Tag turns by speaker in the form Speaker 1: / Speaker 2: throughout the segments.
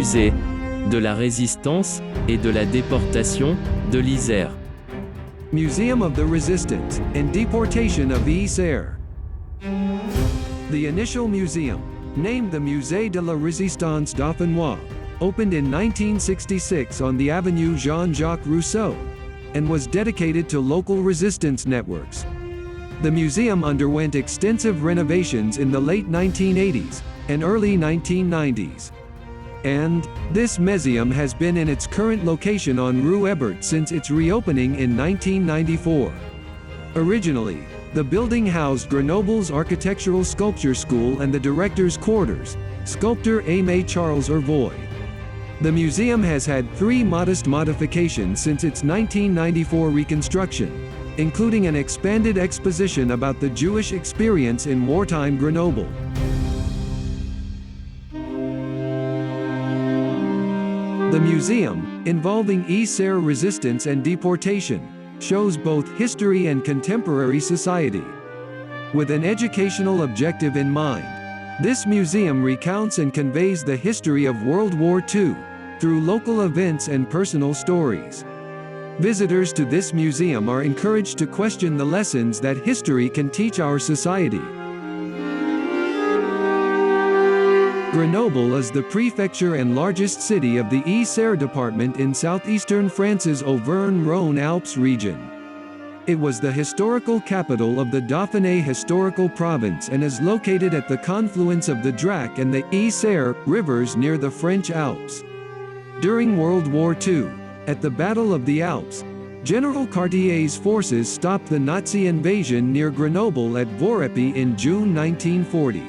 Speaker 1: Musée, de la Résistance, et de la Déportation, de l'Isère.
Speaker 2: Museum of the Resistance and Deportation of Isère. The initial museum, named the Musée de la Résistance dauphinoise, opened in 1966 on the avenue Jean-Jacques Rousseau, and was dedicated to local resistance networks. The museum underwent extensive renovations in the late 1980s and early 1990s. And this museum has been in its current location on Rue Ebert since its reopening in 1994. Originally, the building housed Grenoble's Architectural Sculpture School and the director's quarters, sculptor Aimé Charles Hervoy. The museum has had 3 modest modifications since its 1994 reconstruction, including an expanded exposition about the Jewish experience in wartime Grenoble. The museum, involving Isère resistance and deportation, shows both history and contemporary society. With an educational objective in mind, this museum recounts and conveys the history of World War II through local events and personal stories. Visitors to this museum are encouraged to question the lessons that history can teach our society. Grenoble is the prefecture and largest city of the Isère department in southeastern France's Auvergne-Rhône Alps region. It was the historical capital of the Dauphiné historical province and is located at the confluence of the Drac and the Isère rivers near the French Alps. During World War II, at the Battle of the Alps, General Cartier's forces stopped the Nazi invasion near Grenoble at Voreppe in June 1940.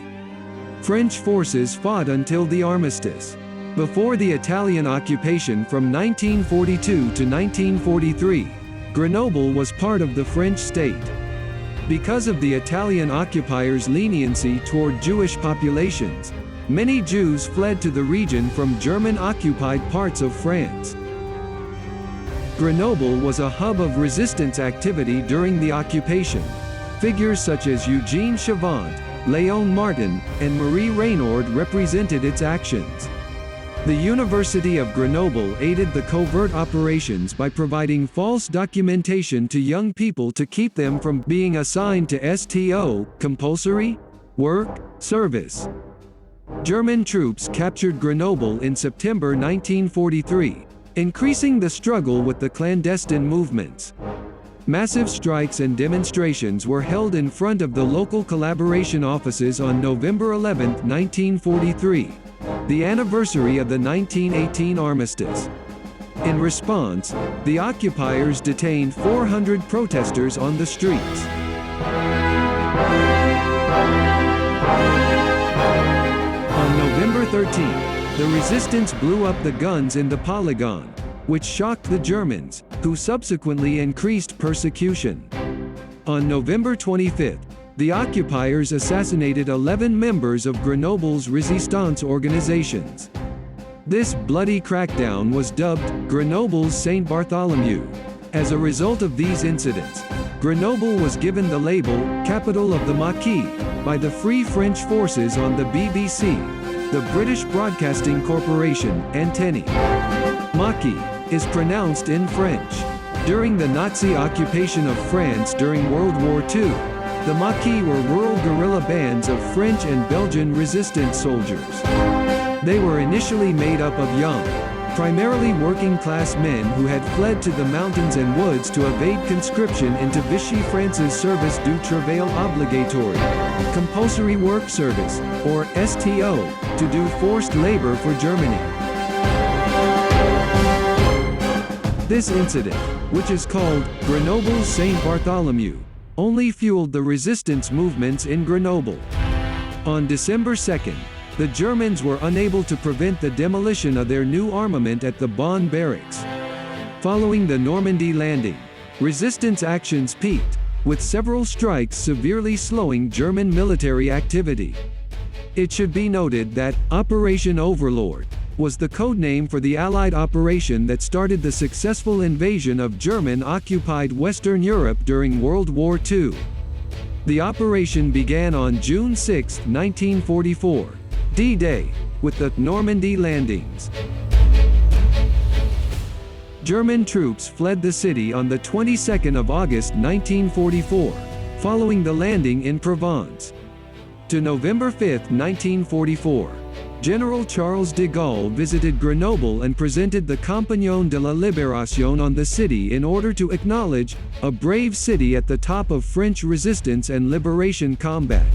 Speaker 2: French forces fought until the armistice. Before the Italian occupation from 1942 to 1943, Grenoble was part of the French state. Because of the Italian occupiers' leniency toward Jewish populations, many Jews fled to the region from German-occupied parts of France. Grenoble was a hub of resistance activity during the occupation. Figures such as Eugene Chavant, Léon Martin, and Marie Reynaud represented its actions. The University of Grenoble aided the covert operations by providing false documentation to young people to keep them from being assigned to STO, compulsory work service. German troops captured Grenoble in September 1943, increasing the struggle with the clandestine movements. Massive strikes and demonstrations were held in front of the local collaboration offices on November 11, 1943, the anniversary of the 1918 armistice. In response, the occupiers detained 400 protesters on the streets. On November 13, the resistance blew up the guns in the Polygon, which shocked the Germans, who subsequently increased persecution. On November 25, the occupiers assassinated 11 members of Grenoble's Résistance organizations. This bloody crackdown was dubbed Grenoble's Saint Bartholomew. As a result of these incidents, Grenoble was given the label Capital of the Maquis by the Free French Forces on the BBC, the British Broadcasting Corporation, antenne. Maquis is pronounced in French. During the Nazi occupation of France during World War II, the Maquis were rural guerrilla bands of French and Belgian resistance soldiers. They were initially made up of young, primarily working-class men who had fled to the mountains and woods to evade conscription into Vichy France's Service du Travail Obligatoire, compulsory work service, or STO, to do forced labor for Germany. This incident, which is called Grenoble's Saint Bartholomew, only fueled the resistance movements in Grenoble. On December 2, the Germans were unable to prevent the demolition of their new armament at the Bonn barracks. Following the Normandy landing, resistance actions peaked, with several strikes severely slowing German military activity. It should be noted that Operation Overlord was the codename for the Allied operation that started the successful invasion of German-occupied Western Europe during World War II. The operation began on June 6, 1944, D-Day, with the Normandy landings. German troops fled the city on the 22nd of August 1944, following the landing in Provence. To November 5, 1944, General Charles de Gaulle visited Grenoble and presented the Compagnon de la Libération on the city in order to acknowledge a brave city at the top of French resistance and liberation combat.